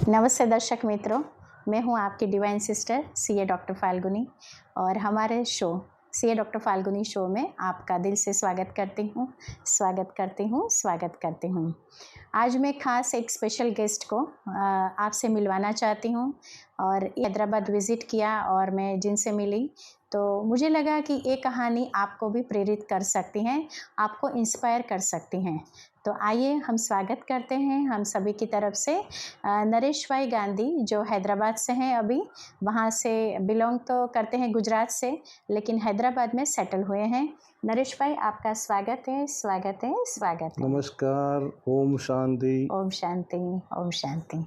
नमस्ते दर्शक मित्रों, मैं हूं आपकी divine sister CA doctor Falguni और हमारे show CA doctor Falguni show में आपका दिल से स्वागत करती हूं। आज मैं खास एक स्पेशल गेस्ट को आपसे मिलवाना चाहती हूं और हैदराबाद विज़िट किया और मैं जिनसे मिली तो मुझे लगा कि ये कहानी आपको भी प्रेरित कर सकती हैं, आपको इंस्पायर कर सकती हैं। तो आइए हम स्वागत करते हैं हम सभी की तरफ से नरेश भाई गांधी, जो हैदराबाद से हैं। अभी वहाँ से बिलोंग तो करते हैं गुजरात से, लेकिन हैदराबाद में सेटल हुए हैं। नरेश भाई, आपका स्वागत है। नमस्कार। ओम शांति। ओम शांति, ओम शांति।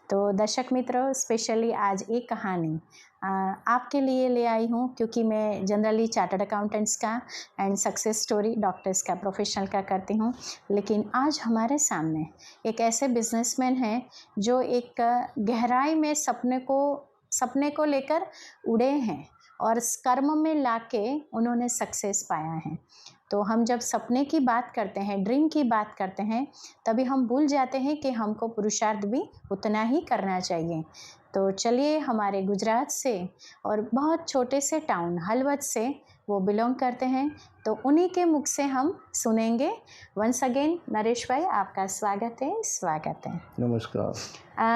तो दर्शक मित्रों, स्पेशली आज एक कहानी आपके लिए ले आई हूँ, क्योंकि मैं जनरली चार्टर्ड अकाउंटेंट्स का एंड सक्सेस स्टोरी डॉक्टर्स का, प्रोफेशनल का करती हूँ, लेकिन आज हमारे सामने एक ऐसे बिजनेसमैन हैं जो एक गहराई में सपने को लेकर उड़े हैं और कर्म में लाके उन्होंने सक्सेस पाया है। तो हम जब सपने की बात करते हैं, ड्रीम की बात करते हैं, तभी हम भूल जाते हैं कि हमको पुरुषार्थ भी उतना ही करना चाहिए। तो चलिए, हमारे गुजरात से और बहुत छोटे से टाउन हलवद से वो बिलोंग करते हैं, तो उन्हीं के मुख से हम सुनेंगे। वंस अगेन नरेश भाई, आपका स्वागत है। नमस्कार।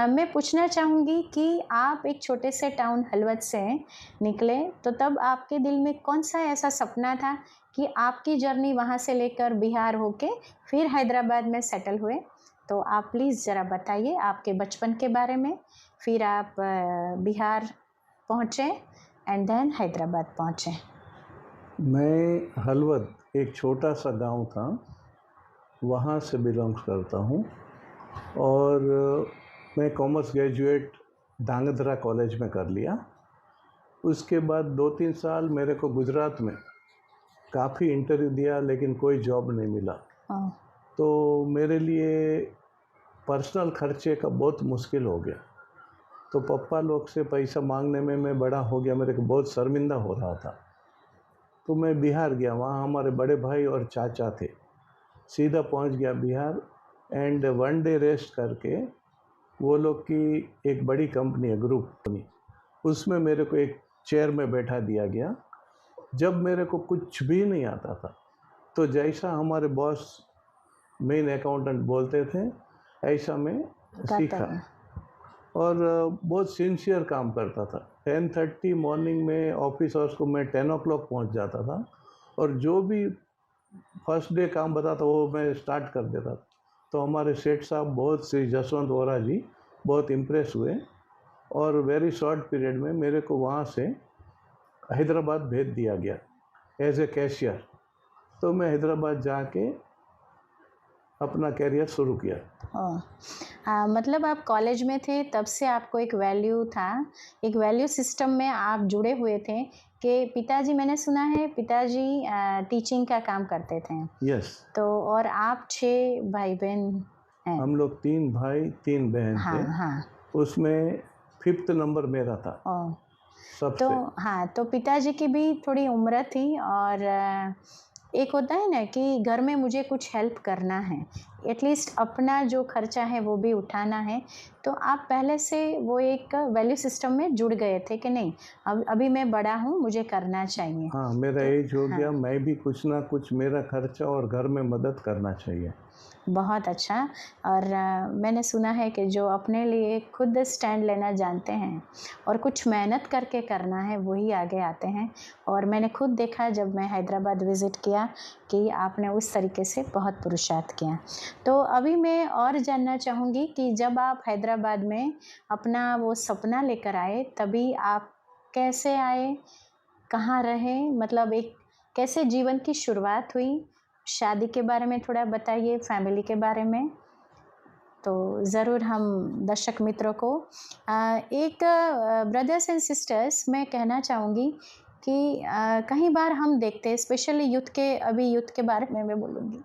मैं पूछना चाहूँगी कि आप एक छोटे से टाउन हलवद से निकले, तो तब आपके दिल में कौन सा ऐसा सपना था कि आपकी जर्नी वहाँ से लेकर बिहार होके फिर हैदराबाद में सेटल हुए? तो आप प्लीज़ ज़रा बताइए आपके बचपन के बारे में। फिर आप बिहार पहुँचे एंड देन हैदराबाद पहुँचे। मैं हलवद, एक छोटा सा गांव था, वहाँ से बिलोंग करता हूँ और मैं कॉमर्स ग्रेजुएट धांगध्रा कॉलेज में कर लिया। उसके बाद 2-3 साल मेरे को गुजरात में काफ़ी इंटरव्यू दिया, लेकिन कोई जॉब नहीं मिला। तो मेरे लिए पर्सनल खर्चे का बहुत मुश्किल हो गया। तो पापा लोग से पैसा मांगने में मैं बड़ा हो गया, मेरे को बहुत शर्मिंदा हो रहा था। तो मैं बिहार गया, वहाँ हमारे बड़े भाई और चाचा थे। सीधा पहुँच गया बिहार एंड 1 डे रेस्ट करके वो लोग की एक बड़ी कंपनी है, ग्रुप कंपनी, उसमें मेरे को एक चेयर में बैठा दिया गया। जब मेरे को कुछ भी नहीं आता था, तो जैसा हमारे बॉस मेन अकाउंटेंट बोलते थे ऐसा मैं सीखा और बहुत सिंसियर काम करता था। 10:30 मॉर्निंग में ऑफिस आवर्स को मैं 10 o'clock पहुँच जाता था और जो भी फर्स्ट डे काम बताता वो मैं स्टार्ट कर देता था। तो हमारे सेठ साहब बहुत, श्री जसवंत वोरा जी, बहुत इम्प्रेस हुए और वेरी शॉर्ट पीरियड में मेरे को वहाँ से हैदराबाद भेज दिया गया एज ए कैशियर। तो मैं हैदराबाद जाके अपना कैरियर शुरू किया। मतलब आप कॉलेज में थे तब से आपको एक वैल्यू था, एक वैल्यू सिस्टम में आप जुड़े हुए थे कि पिताजी, मैंने सुना है पिताजी टीचिंग का काम करते थे। यस। तो और आप 6 भाई बहन हैं? हम लोग 3 भाई 3 बहन थे। हाँ। उसमें 5th नंबर मेरा था सबसे। तो पिताजी की भी थोड़ी उम्र थी और एक होता है ना कि घर में मुझे कुछ हेल्प करना है, एटलीस्ट अपना जो खर्चा है वो भी उठाना है। तो आप पहले से वो एक वैल्यू सिस्टम में जुड़ गए थे कि नहीं, अभी मैं बड़ा हूँ, मुझे करना चाहिए। हाँ, मेरा एज हो गया, मैं भी कुछ ना कुछ मेरा खर्चा और घर में मदद करना चाहिए। बहुत अच्छा। और मैंने सुना है कि जो अपने लिए खुद स्टैंड लेना जानते हैं और कुछ मेहनत करके करना है, वही आगे आते हैं। और मैंने खुद देखा जब मैं हैदराबाद विज़िट किया कि आपने उस तरीके से बहुत पुरुषार्थ किया। तो अभी मैं और जानना चाहूँगी कि जब आप हैदराबाद में अपना वो सपना लेकर आए, तभी आप कैसे आए, कहाँ रहे, मतलब एक कैसे जीवन की शुरुआत हुई? शादी के बारे में थोड़ा बताइए, फैमिली के बारे में। तो ज़रूर हम दर्शक मित्रों को एक ब्रदर्स एंड सिस्टर्स मैं कहना चाहूँगी कि कई बार हम देखते हैं, स्पेशली यूथ के बारे में मैं बोलूँगी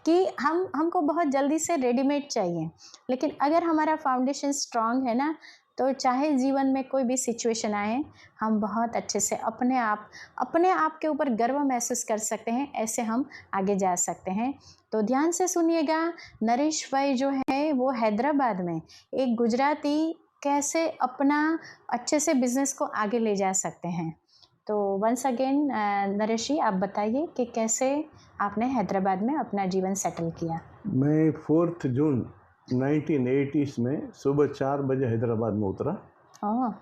कि हमको बहुत जल्दी से रेडीमेड चाहिए, लेकिन अगर हमारा फाउंडेशन स्ट्रांग है ना, तो चाहे जीवन में कोई भी सिचुएशन आए, हम बहुत अच्छे से अपने आप के ऊपर गर्व महसूस कर सकते हैं, ऐसे हम आगे जा सकते हैं। तो ध्यान से सुनिएगा। नरेश भाई जो है वो हैदराबाद में एक गुजराती कैसे अपना अच्छे से बिजनेस को आगे ले जा सकते हैं। तो वंस अगेन नरेश जी, आप बताइए कि कैसे आपने हैदराबाद में अपना जीवन सेटल किया। मैं 4 जून 1980 में सुबह 4 बजे हैदराबाद में उतरा ओह,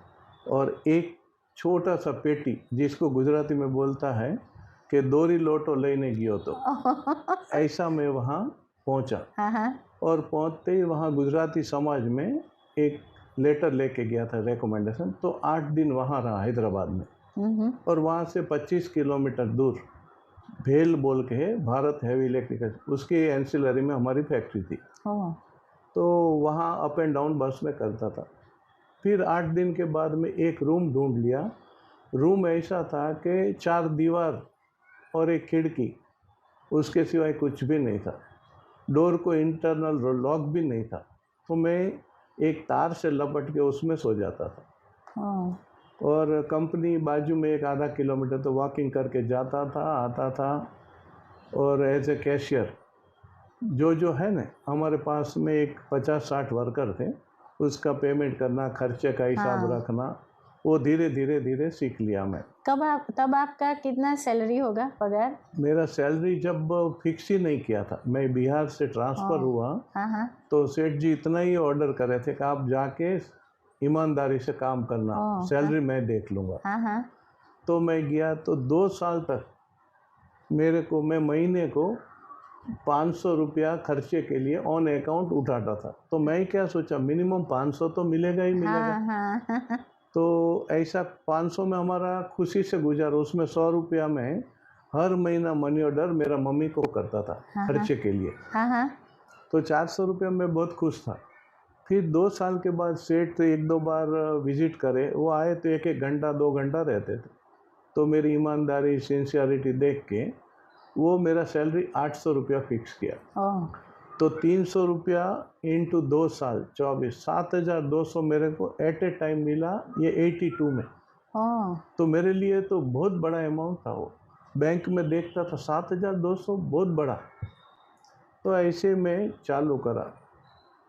और एक छोटा सा पेटी, जिसको गुजराती में बोलता है कि दोरी लोटो लेने गयो, तो ऐसा मैं वहाँ पहुँचा। हाँ हाँ, और पहुँचते ही वहाँ गुजराती समाज में एक लेटर लेके गया था, रिकमेंडेशन। तो 8 दिन वहाँ रहा हैदराबाद में। और वहाँ से 25 किलोमीटर दूर भेल बोल के है, भारत हैवी इलेक्ट्रिकल, उसके एंसिलरी में हमारी फैक्ट्री थी। ओह, तो वहाँ अप एंड डाउन बस में करता था। फिर 8 दिन के बाद में एक रूम ढूंढ लिया। रूम ऐसा था कि 4 दीवार और एक खिड़की, उसके सिवाय कुछ भी नहीं था। डोर को इंटरनल लॉक भी नहीं था। तो मैं एक तार से लपट के उसमें सो जाता था। ओह, और कंपनी बाजू में एक आधा किलोमीटर, तो वॉकिंग करके जाता था, आता था। और एज ए कैशियर जो है ना, हमारे पास में एक 50-60 वर्कर थे, उसका पेमेंट करना, खर्चे का हिसाब हाँ। रखना, वो धीरे धीरे सीख लिया मैं। तब आपका कितना सैलरी होगा, पगार? मेरा सैलरी जब फिक्स ही नहीं किया था, मैं बिहार से ट्रांसफ़र ओह, हुआ, हाँ हाँ, तो सेठ जी इतना ही ऑर्डर करे थे कि आप जाके ईमानदारी से काम करना, ओह, सैलरी मैं देख लूँगा। हाँ हाँ, तो मैं गया, तो 2 साल तक मैं महीने को 500 रुपया खर्चे के लिए ऑन अकाउंट उठाता था। तो मैं क्या सोचा, मिनिमम 500 तो मिलेगा ही मिलेगा। हाँ हाँ, तो ऐसा 500 में हमारा खुशी से गुजारा। उसमें 100 रुपया में हर महीना मनी ऑर्डर मेरा मम्मी को करता था हाँ, खर्चे के लिए। हाँ हाँ, तो 400 रुपये में बहुत खुश था। फिर 2 साल के बाद सेठ तो 1-2 बार विजिट करे, वो आए तो 1-1 घंटा 2 घंटा रहते थे। तो मेरी ईमानदारी, सिंसियरिटी देख के वो मेरा सैलरी 800 रुपया फिक्स किया। ओह, तो 300 रुपया इंटू 2 साल 24, 7,200 मेरे को एट ए टाइम मिला, ये 82 में। ओह, तो मेरे लिए तो बहुत बड़ा अमाउंट था वो। बैंक में देखता था 7,200, बहुत बड़ा। तो ऐसे में चालू करा।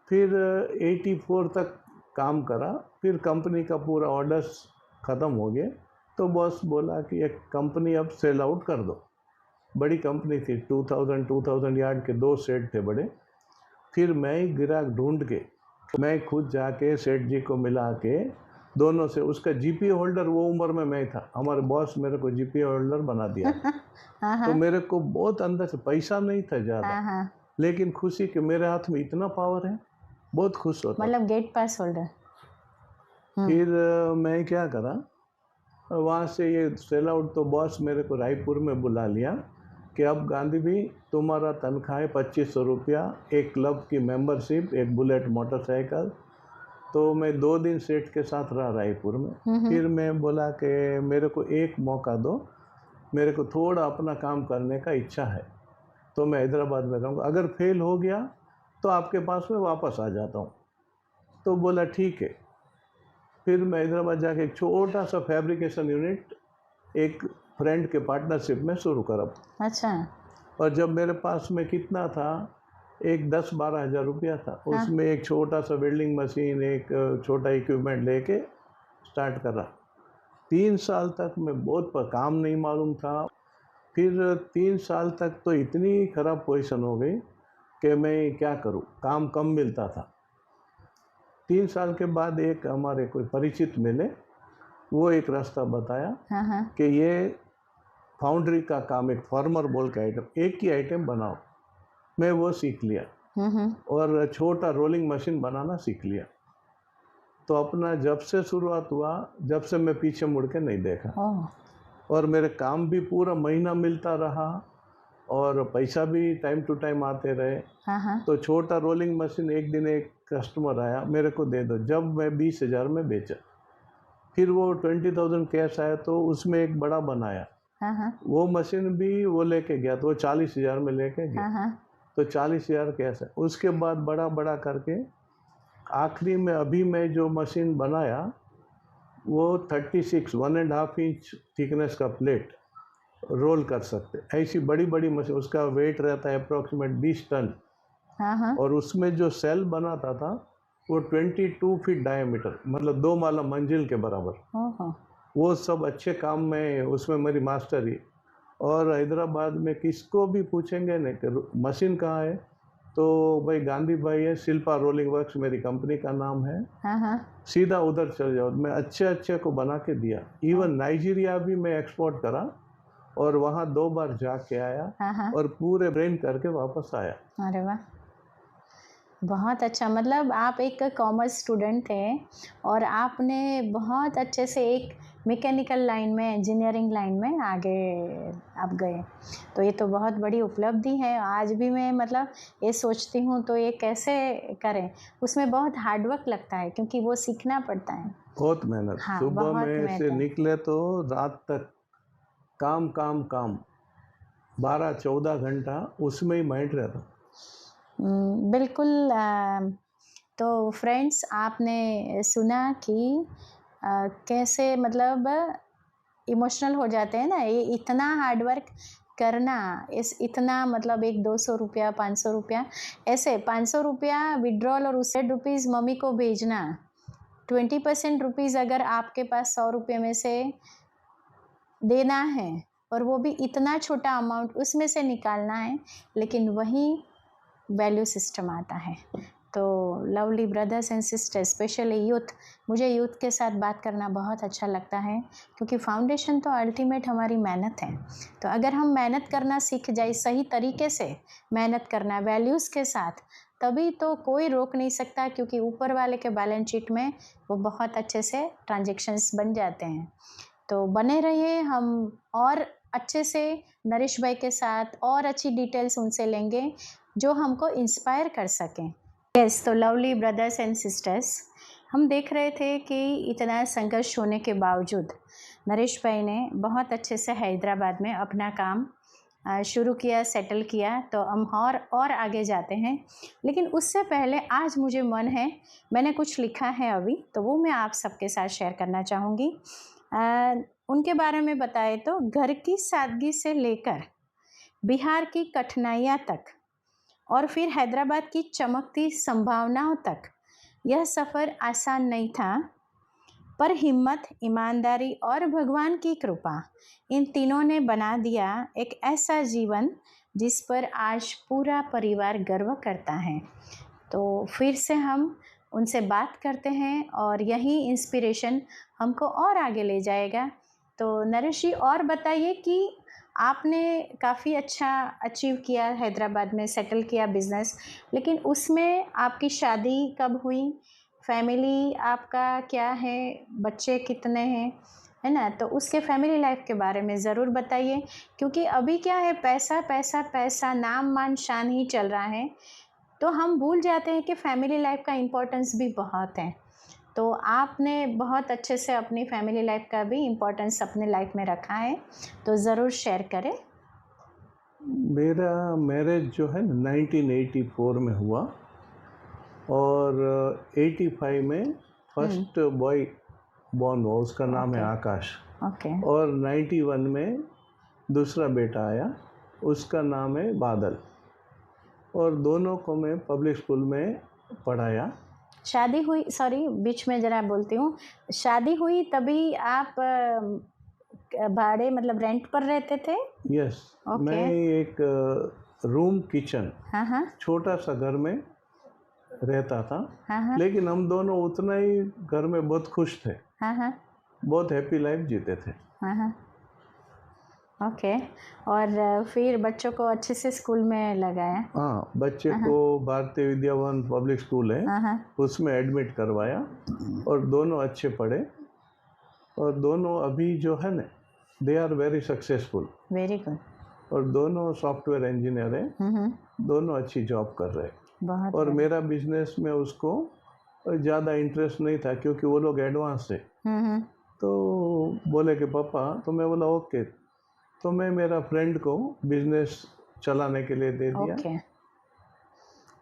फिर 84 तक काम करा। फिर कंपनी का पूरा ऑर्डर्स ख़त्म हो गए, तो बॉस बोला कि ये कंपनी अब सेल आउट कर दो। बड़ी कंपनी थी, 2000 यार्ड के 2 सेट थे बड़े। फिर मैं ही ग्राहक ढूंढ के, मैं खुद जाके सेठ जी को मिला के, दोनों से, उसका जीपी होल्डर वो उम्र में मैं था, हमारे बॉस मेरे को जीपी होल्डर बना दिया। हाँ तो हाँ, मेरे को बहुत अंदर से, पैसा नहीं था ज़्यादा, हाँ हाँ, लेकिन खुशी कि मेरे हाथ में इतना पावर है, बहुत खुश होता था। मतलब गेट पास होल्डर। फिर मैं क्या करा, वहाँ से ये सेल आउट, तो बॉस मेरे को रायपुर में बुला लिया कि अब गांधी भी तुम्हारा तनख्वाह है 2500 रुपया, एक क्लब की मेंबरशिप, एक बुलेट मोटरसाइकिल। तो मैं 2 दिन सेठ के साथ रहा रायपुर में। फिर मैं बोला कि मेरे को एक मौका दो, मेरे को थोड़ा अपना काम करने का इच्छा है, तो मैं हैदराबाद में रहूँगा, अगर फेल हो गया तो आपके पास में वापस आ जाता हूँ। तो बोला ठीक है। फिर मैं हैदराबाद जाके एक छोटा सा फैब्रिकेशन यूनिट एक फ्रेंड के पार्टनरशिप में शुरू करा। अच्छा, और जब मेरे पास में कितना था, एक 10-12 हज़ार रुपया था, उसमें एक छोटा सा वेल्डिंग मशीन, एक छोटा इक्विपमेंट लेके स्टार्ट करा। 3 साल तक मैं बहुत काम नहीं मालूम था। फिर 3 साल तक तो इतनी ख़राब पोजीशन हो गई कि मैं क्या करूं, काम कम मिलता था। 3 साल के बाद एक हमारे कोई परिचित मिले, वो एक रास्ता बताया हाँ हाँ, कि ये फाउंड्री का काम, एक फार्मर बोल के आइटम, एक ही आइटम बनाओ। मैं वो सीख लिया और छोटा रोलिंग मशीन बनाना सीख लिया। तो अपना जब से शुरुआत हुआ, जब से मैं पीछे मुड़ के नहीं देखा। ओह, और मेरे काम भी पूरा महीना मिलता रहा और पैसा भी टाइम टू टाइम आते रहे। हाँ हाँ, तो छोटा रोलिंग मशीन, एक दिन एक कस्टमर आया, मेरे को दे दो, जब मैं 20,000 में बेचा। फिर वो 20,000 कैश आया, तो उसमें एक बड़ा बनाया, हाँ हाँ, वो मशीन भी वो लेके गया, तो वो 40,000 में लेके गया। हाँ हाँ, तो 40,000 कैश है। उसके बाद बड़ा बड़ा करके आखिरी में अभी मैं जो मशीन बनाया वो 36 1.5 इंच थिकनेस का प्लेट रोल कर सकते। ऐसी बड़ी बड़ी मशीन, उसका वेट रहता है अप्रॉक्सीमेट 20 टन। हाँ हाँ। और उसमें जो सेल बनाता था वो 22 फीट डायमीटर, मतलब 2 माला मंजिल के बराबर। ओहो। वो सब अच्छे काम में उसमें मेरी मास्टरी। और हैदराबाद में किसको भी पूछेंगे ना कि मशीन कहाँ है, तो भाई गांधी भाई है, शिल्पा रोलिंग वर्क्स मेरी कंपनी का नाम है, हाँ हाँ। सीधा उधर चल जाओ। मैं अच्छे अच्छे को बना के दिया। इवन नाइजीरिया भी मैं एक्सपोर्ट करा और वहाँ 2 बार जाके आया हाँ हाँ। और पूरे ब्रेन करके वापस आया। अरे वाह, बहुत अच्छा। मतलब आप एक कॉमर्स स्टूडेंट थे और आपने बहुत अच्छे से एक मैकेनिकल लाइन में, इंजीनियरिंग लाइन में आगे आप गए। तो ये तो बहुत बड़ी उपलब्धि है। आज भी मैं मतलब ये सोचती हूँ तो ये कैसे करें, उसमें बहुत हार्ड वर्क लगता है क्योंकि वो सीखना पड़ता है। बहुत मेहनत। हाँ, सुबह बहुत में से मेहनत। निकले तो रात तक काम काम काम, 12-14 घंटा उसमें ही माइंड रहता। बिल्कुल। तो फ्रेंड्स, आपने सुना कि कैसे मतलब इमोशनल हो जाते हैं ना, ये इतना हार्ड वर्क करना, इस इतना मतलब एक 200 रुपया, 500 रुपया, ऐसे 500 रुपया विड्रॉल और उससे ₹100 मम्मी को भेजना, 20% रुपीज़ अगर आपके पास 100 रुपये में से देना है और वो भी इतना छोटा अमाउंट उसमें से निकालना है, लेकिन वही वैल्यू सिस्टम आता है। तो lovely brothers and sisters, specially youth, मुझे यूथ के साथ बात करना बहुत अच्छा लगता है क्योंकि फाउंडेशन तो अल्टीमेट हमारी मेहनत है। तो अगर हम मेहनत करना सीख जाए, सही तरीके से मेहनत करना वैल्यूज़ के साथ, तभी तो कोई रोक नहीं सकता, क्योंकि ऊपर वाले के बैलेंस शीट में वो बहुत अच्छे से ट्रांजेक्शन्स बन जाते हैं। तो बने रहिए, हम और अच्छे से नरेश भाई के साथ और अच्छी डिटेल्स उनसे लेंगे जो हमको इंस्पायर कर सकें। यस, तो लवली ब्रदर्स एंड सिस्टर्स, हम देख रहे थे कि इतना संघर्ष होने के बावजूद नरेश भाई ने बहुत अच्छे से हैदराबाद में अपना काम शुरू किया, सेटल किया। तो हम और आगे जाते हैं, लेकिन उससे पहले आज मुझे मन है, मैंने कुछ लिखा है अभी, तो वो मैं आप सबके साथ शेयर करना चाहूँगी। उनके बारे में बताए तो घर की सादगी से लेकर बिहार की कठिनाइयाँ तक और फिर हैदराबाद की चमकती संभावनाओं तक, यह सफ़र आसान नहीं था, पर हिम्मत, ईमानदारी और भगवान की कृपा, इन तीनों ने बना दिया एक ऐसा जीवन जिस पर आज पूरा परिवार गर्व करता है। तो फिर से हम उनसे बात करते हैं और यही इंस्पिरेशन हमको और आगे ले जाएगा। तो नरेश जी, और बताइए कि आपने काफ़ी अच्छा अचीव किया, हैदराबाद में सेटल किया बिज़नेस, लेकिन उसमें आपकी शादी कब हुई, फैमिली आपका क्या है, बच्चे कितने हैं, है ना? तो उसके फैमिली लाइफ के बारे में ज़रूर बताइए, क्योंकि अभी क्या है, पैसा पैसा पैसा, नाम मान शान ही चल रहा है, तो हम भूल जाते हैं कि फैमिली लाइफ का इम्पोर्टेंस भी बहुत है। तो आपने बहुत अच्छे से अपनी फैमिली लाइफ का भी इम्पोर्टेंस अपने लाइफ में रखा है, तो ज़रूर शेयर करें। मेरा मैरिज जो है 1984 में हुआ और 85 में फर्स्ट बॉय बॉर्न हुआ, उसका नाम है आकाश। ओके। और 91 में दूसरा बेटा आया, उसका नाम है बादल। और दोनों को मैं पब्लिक स्कूल में पढ़ाया। शादी हुई, सॉरी बीच में ज़रा बोलती हूँ, शादी हुई तभी आप भाड़े मतलब रेंट पर रहते थे? Yes, okay. मैं एक रूम किचन, हाँ हाँ। छोटा सा घर में रहता था। हाँ हाँ। लेकिन हम दोनों उतना ही घर में बहुत खुश थे, हाँ हाँ। बहुत हैप्पी लाइफ जीते थे। हाँ हाँ। ओके। और फिर बच्चों को अच्छे से स्कूल में लगाया? हाँ, बच्चे को भारतीय विद्यावन पब्लिक स्कूल है, हाँ हाँ। उसमें एडमिट करवाया और दोनों अच्छे पढ़े। और दोनों अभी जो है ना, they are very successful. Very good. और दोनों सॉफ्टवेयर इंजीनियर हैं, दोनों अच्छी जॉब कर रहे हैं। बहुत और बढ़िया। मेरा बिजनेस में उसको ज़्यादा इंटरेस्ट नहीं था क्योंकि वो लोग एडवांस थे। तो बोले कि पापा, तो मैं बोला ओके। तो मैं मेरा फ्रेंड को बिजनेस चलाने के लिए दे दिया। ओके,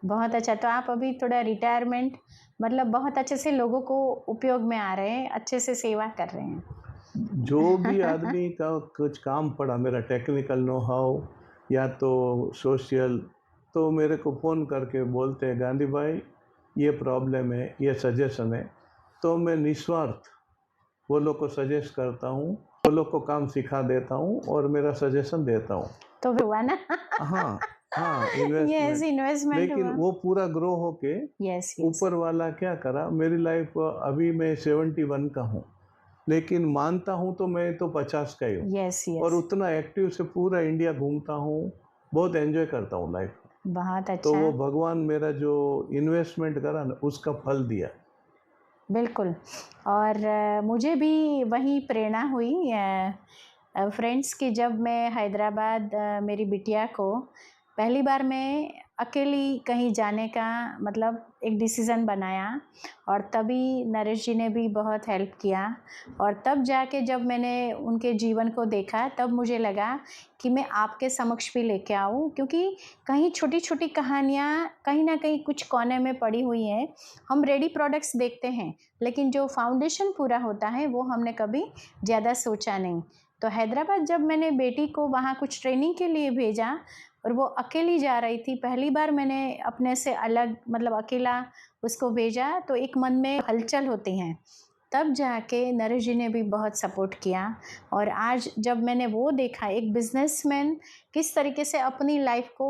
बहुत अच्छा। तो आप अभी थोड़ा रिटायरमेंट, मतलब बहुत अच्छे से लोगों को उपयोग में आ रहे हैं, अच्छे से सेवा कर रहे हैं। जो भी आदमी का कुछ काम पड़ा, मेरा टेक्निकल नो हाउ या तो सोशल, तो मेरे को फ़ोन करके बोलते हैं गांधी भाई ये प्रॉब्लम है, ये सजेशन है, तो मैं निस्वार्थ वो लोग को सजेस्ट करता हूँ, वो लोग को काम सिखा देता हूँ और मेरा सजेशन देता हूँ। तो हुआ ना। हाँ हाँ, यस, इन्वेस्टमेंट। इन्वेस्टमेंट लेकिन हुआ। वो पूरा ग्रो होके यस, यस। ऊपर वाला क्या करा, मेरी लाइफ अभी मैं 71 का हूँ, लेकिन मानता हूँ तो मैं तो 50 का ही हूँ। यस, और यस। उतना एक्टिव से पूरा इंडिया घूमता हूँ, बहुत एंजॉय करता हूँ लाइफ। बहुत तो अच्छा। वो भगवान मेरा जो इन्वेस्टमेंट करा ना, उसका फल दिया। बिल्कुल। और मुझे भी वही प्रेरणा हुई फ्रेंड्स की, जब मैं हैदराबाद मेरी बिटिया को पहली बार मैं अकेली कहीं जाने का मतलब एक डिसीज़न बनाया, और तभी नरेश जी ने भी बहुत हेल्प किया। और तब जाके जब मैंने उनके जीवन को देखा, तब मुझे लगा कि मैं आपके समक्ष भी लेके आऊँ, क्योंकि कहीं छोटी-छोटी कहानियाँ कहीं न कहीं कुछ कोने में पड़ी हुई हैं। हम रेडी प्रोडक्ट्स देखते हैं, लेकिन जो फाउंडेशन पूरा होता है वो हमने कभी ज़्यादा सोचा नहीं। तो हैदराबाद जब मैंने बेटी को वहाँ कुछ ट्रेनिंग के लिए भेजा और वो अकेली जा रही थी, पहली बार मैंने अपने से अलग मतलब अकेला उसको भेजा, तो एक मन में हलचल होती हैं। तब जाके नरेश जी ने भी बहुत सपोर्ट किया। और आज जब मैंने वो देखा एक बिजनेसमैन किस तरीके से अपनी लाइफ को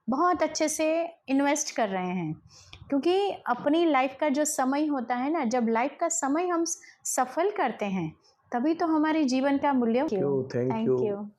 बहुत अच्छे से इन्वेस्ट कर रहे हैं, क्योंकि अपनी लाइफ का जो समय होता है ना, जब लाइफ का समय हम सफल करते हैं, तभी तो हमारे जीवन का मूल्य। Thank thank you. यू।